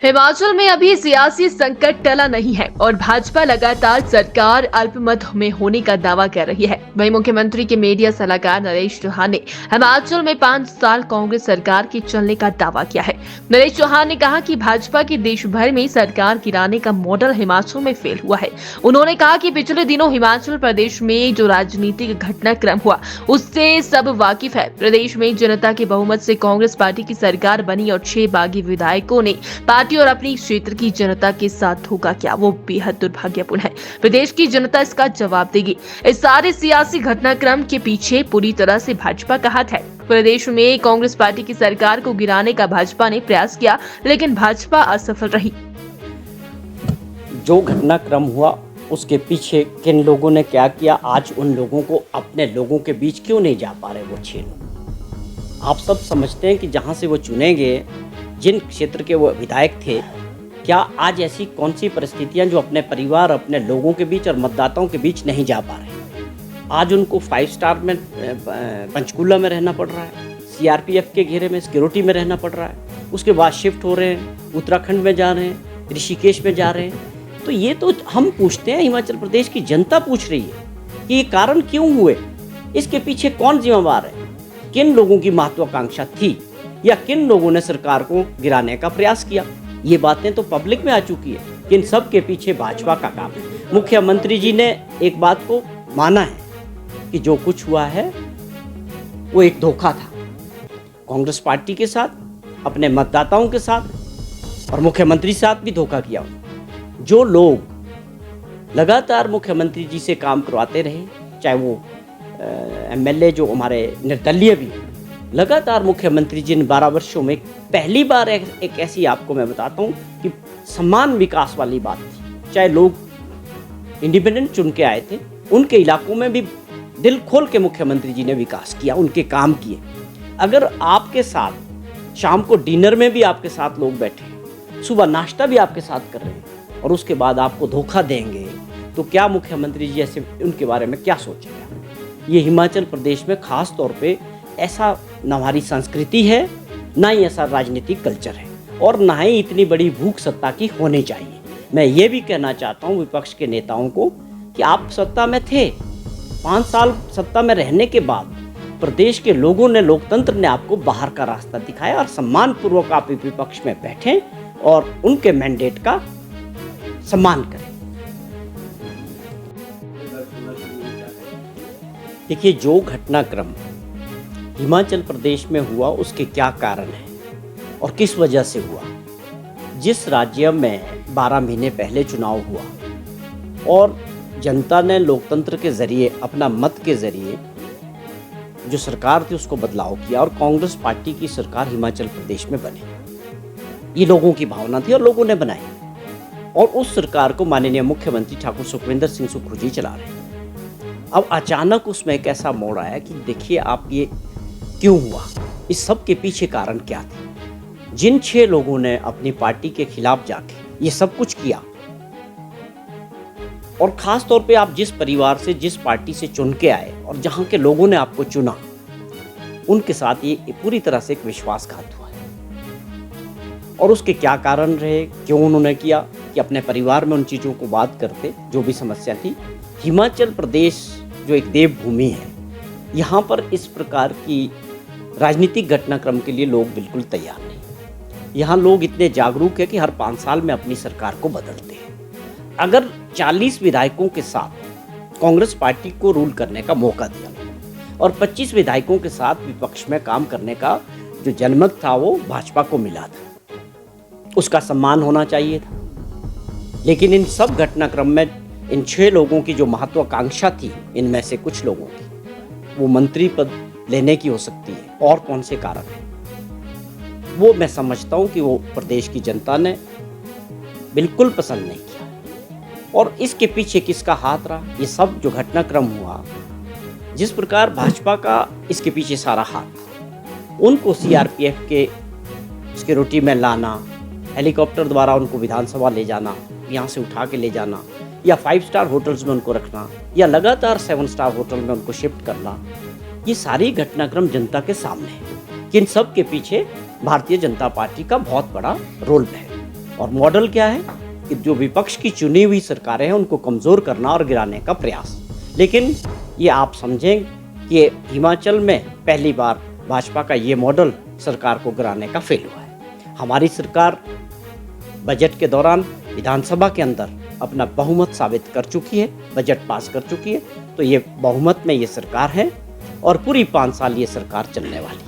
हिमाचल में अभी सियासी संकट टला नहीं है और भाजपा लगातार सरकार अल्पमत में होने का दावा कर रही है। वहीं मुख्यमंत्री के मीडिया सलाहकार नरेश चौहान ने हिमाचल में 5 साल कांग्रेस सरकार के चलने का दावा किया है। नरेश चौहान ने कहा कि भाजपा की देश भर में सरकार गिराने का मॉडल हिमाचल में फेल हुआ है। उन्होंने कहा कि पिछले दिनों हिमाचल प्रदेश में जो राजनीतिक घटनाक्रम हुआ उससे सब वाकिफ है। प्रदेश में जनता के बहुमत से कांग्रेस पार्टी की सरकार बनी और 6 बागी विधायकों ने पार्टी और अपनी क्षेत्र की जनता के साथ धोखा किया, वो बेहद दुर्भाग्यपूर्ण है। प्रदेश की जनता इसका जवाब देगी। इस सारे सियासी घटनाक्रम के पीछे पूरी तरह से भाजपा का हाथ है। प्रदेश में कांग्रेस पार्टी की सरकार को गिराने का भाजपा ने प्रयास किया, लेकिन भाजपा असफल रही। जो घटनाक्रम हुआ उसके पीछे किन लोगों ने क्या किया, आज उन लोगों को अपने लोगों के बीच क्यों नहीं जा पा रहे वो 6 लोग। आप सब समझते हैं कि जहां से वो चुने गए, जिन क्षेत्र के वो विधायक थे, क्या आज ऐसी कौन सी परिस्थितियां जो अपने परिवार, अपने लोगों के बीच और मतदाताओं के बीच नहीं जा पा रहे। आज उनको 5 स्टार में पंचकूला में रहना पड़ रहा है, सीआरपीएफ के घेरे में सिक्योरिटी में रहना पड़ रहा है, उसके बाद शिफ्ट हो रहे हैं, उत्तराखंड में जा रहे हैं, ऋषिकेश में जा रहे हैं। तो ये तो हम पूछते हैं, हिमाचल प्रदेश की जनता पूछ रही है कि ये कारण क्यों हुए, इसके पीछे कौन जिम्मेवार है, किन लोगों की महत्वाकांक्षा थी या किन लोगों ने सरकार को गिराने का प्रयास किया। ये बातें तो पब्लिक में आ चुकी है कि इन सब के पीछे भाजपा का काम है। मुख्यमंत्री जी ने एक बात को माना है कि जो कुछ हुआ है वो एक धोखा था, कांग्रेस पार्टी के साथ, अपने मतदाताओं के साथ और मुख्यमंत्री के साथ भी धोखा किया। जो लोग लगातार मुख्यमंत्री जी से काम करवाते रहे, चाहे वो एमएलए जो हमारे निर्दलीय भी, लगातार मुख्यमंत्री जी ने 12 वर्षों में पहली बार एक ऐसी, आपको मैं बताता हूँ कि समान विकास वाली बात थी। चाहे लोग इंडिपेंडेंट चुन के आए थे, उनके इलाकों में भी दिल खोल के मुख्यमंत्री जी ने विकास किया, उनके काम किए। अगर आपके साथ शाम को डिनर में भी आपके साथ लोग बैठे, सुबह नाश्ता भी आपके साथ कर रहे हैं और उसके बाद आपको धोखा देंगे, तो क्या मुख्यमंत्री जी ऐसे उनके बारे में क्या सोचेंगे। ये हिमाचल प्रदेश में खास तौर पे ऐसा न हमारी संस्कृति है, ना ही ऐसा राजनीतिक कल्चर है और ना ही इतनी बड़ी भूख सत्ता की होनी चाहिए। मैं ये भी कहना चाहता हूँ विपक्ष के नेताओं को कि आप सत्ता में थे, 5 साल सत्ता में रहने के बाद प्रदेश के लोगों ने, लोकतंत्र ने आपको बाहर का रास्ता दिखाया और सम्मानपूर्वक आप विपक्ष में बैठें और उनके मैंडेट का सम्मान करें। देखिए, जो घटनाक्रम हिमाचल प्रदेश में हुआ उसके क्या कारण है और किस वजह से हुआ। जिस राज्य में 12 महीने पहले चुनाव हुआ और जनता ने लोकतंत्र के जरिए, अपना मत के जरिए जो सरकार थी उसको बदलाव किया और कांग्रेस पार्टी की सरकार हिमाचल प्रदेश में बनी, ये लोगों की भावना थी और लोगों ने बनाई और उस सरकार को माननीय मुख्यमंत्री ठाकुर सुखविंदर सिंह सुक्खू जी चला रहे हैं। अब अचानक उसमें एक ऐसा मोड़ आया कि देखिए आप, ये क्यों हुआ, इस सब के पीछे कारण क्या थे। जिन 6 लोगों ने अपनी पार्टी के खिलाफ जाके ये सब कुछ किया और खास तौर पे आप जिस परिवार से, जिस पार्टी से चुन के आए और जहां के लोगों ने आपको चुना, उनके साथ ये पूरी तरह से एक विश्वासघात हुआ है। और उसके क्या कारण रहे, क्यों उन्होंने किया, कि अपने परिवार में उन चीज़ों को बात करते, जो भी समस्या थी। हिमाचल प्रदेश जो एक देवभूमि है, यहाँ पर इस प्रकार की राजनीतिक घटनाक्रम के लिए लोग बिल्कुल तैयार नहीं। यहाँ लोग इतने जागरूक हैं कि हर 5 साल में अपनी सरकार को बदलते हैं। अगर 40 विधायकों के साथ कांग्रेस पार्टी को रूल करने का मौका दिया और 25 विधायकों के साथ विपक्ष में काम करने का जो जनमत था वो भाजपा को मिला था, उसका सम्मान होना चाहिए था। लेकिन इन सब घटनाक्रम में इन 6 लोगों की जो महत्वाकांक्षा थी, इनमें से कुछ लोगों की वो मंत्री पद लेने की हो सकती है, और कौन से कारण है वो मैं समझता हूं कि वो प्रदेश की जनता ने बिल्कुल पसंद नहीं किया। और इसके पीछे किसका हाथ रहा, ये सब जो घटनाक्रम हुआ, जिस प्रकार भाजपा का इसके पीछे सारा हाथ, उनको सीआरपीएफ के सिक्योरिटी में लाना, हेलीकॉप्टर द्वारा उनको विधानसभा ले जाना, यहाँ से उठा के ले जाना, या 5 स्टार होटल्स में उनको रखना, या लगातार 7 स्टार होटल में उनको शिफ्ट करना, ये सारी घटनाक्रम जनता के सामने है कि इन सब के पीछे भारतीय जनता पार्टी का बहुत बड़ा रोल है। और मॉडल क्या है कि जो विपक्ष की चुनी हुई सरकारें हैं उनको कमज़ोर करना और गिराने का प्रयास। लेकिन ये आप समझें कि हिमाचल में पहली बार भाजपा का ये मॉडल सरकार को गिराने का फेल हुआ है। हमारी सरकार बजट के दौरान विधानसभा के अंदर अपना बहुमत साबित कर चुकी है, बजट पास कर चुकी है। तो ये बहुमत में ये सरकार है और पूरी 5 साल ये सरकार चलने वाली,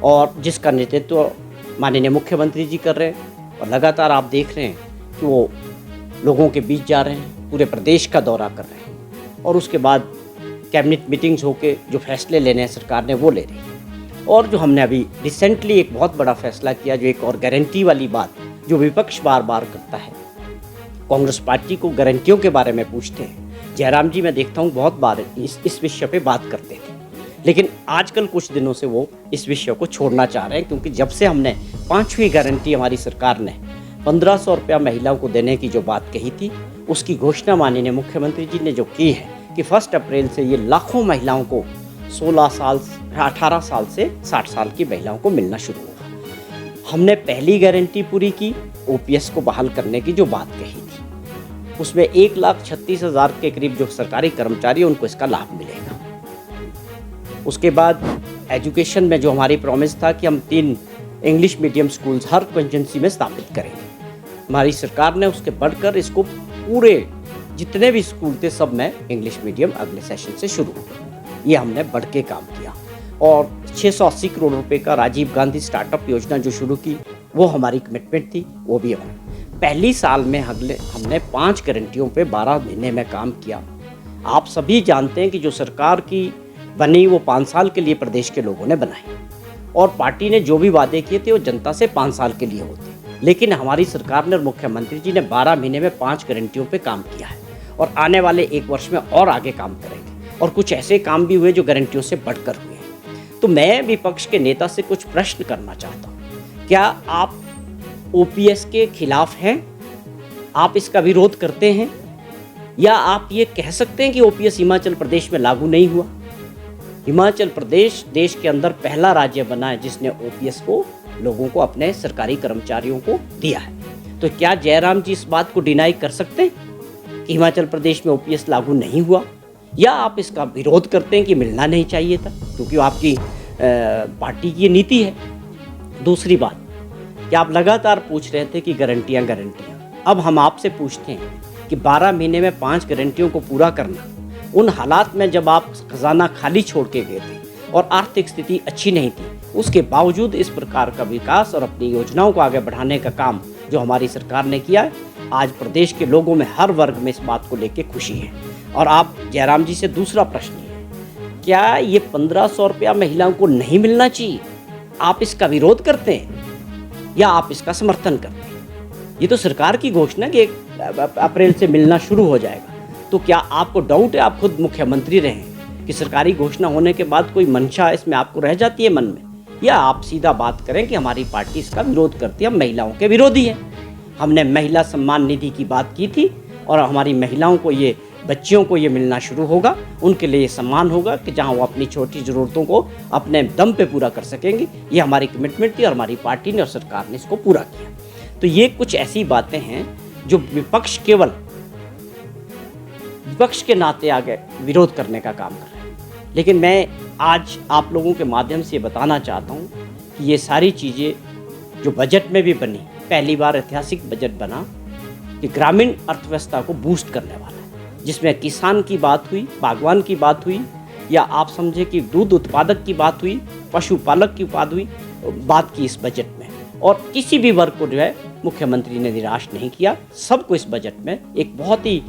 और जिसका नेतृत्व माननीय मुख्यमंत्री जी कर रहे हैं। और लगातार आप देख रहे हैं कि वो लोगों के बीच जा रहे हैं, पूरे प्रदेश का दौरा कर रहे हैं, और उसके बाद कैबिनेट मीटिंग्स होके जो फैसले लेने हैं सरकार ने वो ले रही है। और जो हमने अभी रिसेंटली एक बहुत बड़ा फैसला किया, जो एक और गारंटी वाली बात जो विपक्ष बार बार करता है, कांग्रेस पार्टी को गारंटियों के बारे में पूछते हैं। जयराम जी मैं देखता हूँ बहुत बार इस विषय पे बात करते थे, लेकिन आजकल कुछ दिनों से वो इस विषय को छोड़ना चाह रहे हैं, क्योंकि जब से हमने 5वीं गारंटी हमारी सरकार ने 1500 रुपया महिलाओं को देने की जो बात कही थी, उसकी घोषणा माननीय मुख्यमंत्री जी ने जो की है कि 1 अप्रैल से ये लाखों महिलाओं को 18 साल से 60 साल की महिलाओं को मिलना शुरू होगा। हमने पहली गारंटी पूरी की, ओपीएस को बहाल करने की जो बात कही थी, उसमें 1,36,000 के करीब जो सरकारी कर्मचारी हैं उनको इसका लाभ मिलेगा। उसके बाद एजुकेशन में जो हमारी प्रॉमिस था कि हम 3 इंग्लिश मीडियम स्कूल्स हर कंस्टिट्यूंसी में स्थापित करेंगे, हमारी सरकार ने उसके बढ़कर इसको पूरे जितने भी स्कूल थे सब में इंग्लिश मीडियम अगले सेशन से शुरू हुआ। ये हमने बढ़ के काम किया। और 680 करोड़ रुपए का राजीव गांधी स्टार्टअप योजना जो शुरू की, वो हमारी कमिटमेंट थी, वो भी हमने पहली साल में हमने 5 गारंटियों पे 12 महीने में काम किया। आप सभी जानते हैं कि जो सरकार की बनी वो 5 साल के लिए प्रदेश के लोगों ने बनाई, और पार्टी ने जो भी वादे किए थे वो जनता से 5 साल के लिए होते, लेकिन हमारी सरकार ने और मुख्यमंत्री जी ने 12 महीने में 5 गारंटियों पे काम किया है, और आने वाले 1 वर्ष में और आगे काम करेंगे। और कुछ ऐसे काम भी हुए जो गारंटियों से बढ़कर हुए हैं। तो मैं विपक्ष के नेता से कुछ प्रश्न करना चाहता हूँ, क्या आप ओपीएस के खिलाफ हैं? आप इसका विरोध करते हैं? या आप ये कह सकते हैं कि ओपीएस हिमाचल प्रदेश में लागू नहीं हुआ? हिमाचल प्रदेश देश के अंदर पहला राज्य बना है जिसने ओपीएस को लोगों को, अपने सरकारी कर्मचारियों को दिया है। तो क्या जयराम जी इस बात को डिनाई कर सकते हैं कि हिमाचल प्रदेश में ओपीएस लागू नहीं हुआ? या आप इसका विरोध करते हैं कि मिलना नहीं चाहिए था, क्योंकि आपकी पार्टी की ये नीति है? दूसरी बात कि आप लगातार पूछ रहे थे कि गारंटियाँ, अब हम आपसे पूछते हैं कि 12 महीने में 5 गारंटियों को पूरा करना, उन हालात में जब आप खजाना खाली छोड़ के गए थे और आर्थिक स्थिति अच्छी नहीं थी, उसके बावजूद इस प्रकार का विकास और अपनी योजनाओं को आगे बढ़ाने का काम जो हमारी सरकार ने किया है, आज प्रदेश के लोगों में हर वर्ग में इस बात को लेकर खुशी है। और आप जयराम जी से दूसरा प्रश्न है, क्या ये 1500 रुपया महिलाओं को नहीं मिलना चाहिए? आप इसका विरोध करते हैं या आप इसका समर्थन करते हैं? ये तो सरकार की घोषणा कि 1 अप्रैल से मिलना शुरू हो जाएगा। तो क्या आपको डाउट है, आप खुद मुख्यमंत्री रहे हैं, कि सरकारी घोषणा होने के बाद कोई मंशा इसमें आपको रह जाती है मन में? या आप सीधा बात करें कि हमारी पार्टी इसका विरोध करती है, हम महिलाओं के विरोधी हैं। हमने महिला सम्मान निधि की बात की थी, और हमारी महिलाओं को, ये बच्चियों को ये मिलना शुरू होगा, उनके लिए ये सम्मान होगा कि जहां वो अपनी छोटी ज़रूरतों को अपने दम पे पूरा कर सकेंगी। ये हमारी कमिटमेंट थी और हमारी पार्टी ने और सरकार ने इसको पूरा किया। तो ये कुछ ऐसी बातें हैं जो विपक्ष केवल विपक्ष के नाते आगे विरोध करने का काम कर रहे हैं। लेकिन मैं आज आप लोगों के माध्यम से बताना चाहता हूँ कि ये सारी चीज़ें जो बजट में भी बनी, पहली बार ऐतिहासिक बजट बना कि ग्रामीण अर्थव्यवस्था को बूस्ट करने वाला है, जिसमें किसान की बात हुई, बागवान की बात हुई, या आप समझे कि दूध उत्पादक की बात हुई, पशुपालक की बात की इस बजट में। और किसी भी वर्ग को जो है मुख्यमंत्री ने निराश नहीं किया। सबको इस बजट में एक बहुत ही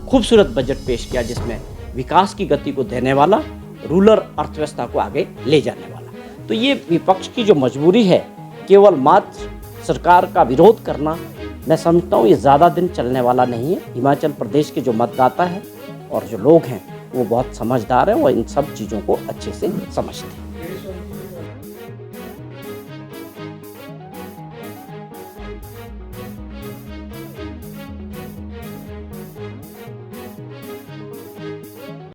खूबसूरत बजट पेश किया, जिसमें विकास की गति को देने वाला, रूरल अर्थव्यवस्था को आगे ले जाने वाला। तो ये विपक्ष की जो मजबूरी है, केवल मात्र सरकार का विरोध करना, मैं समझता हूँ ये ज़्यादा दिन चलने वाला नहीं है। हिमाचल प्रदेश के जो मतदाता हैं और जो लोग हैं वो बहुत समझदार हैं, वो इन सब चीज़ों को अच्छे से समझते हैं।